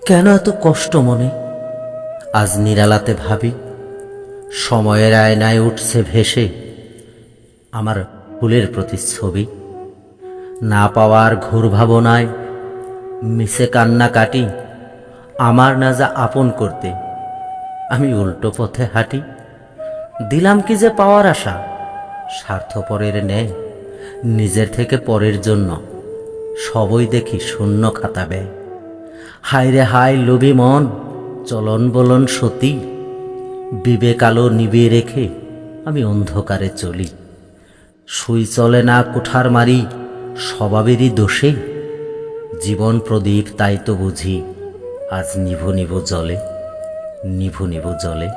কেন এত কষ্ট মনে? আজ নিরালাতে ভাবি, সময়ের আয়নায় উঠছে ভেসে আমার ফুলের প্রতিচ্ছবি। না পাওয়ার ঘোর ভাবনায় মিছে কান্না কাটি, আমার না যা আপন করতে আমি উল্টো পথে হাঁটি। দিলাম কি যে পাওয়ার আশা, স্বার্থপরের ন্যায় নিজের থেকে পরের জন্য সবই দেখি শূন্য খাতা ব্যয়। হায় রে হায় লোভী মন, চলন বলন সতী, বিবেক আলো নিবিয়ে রেখে আমি অন্ধকারে চলি। সুই চলে না কুঠার মারি স্বভাবেরই দোষে, জীবন প্রদীপ তাই তো বুঝি আজ নিভু নিভু জলে, নিভু নিভু জলে।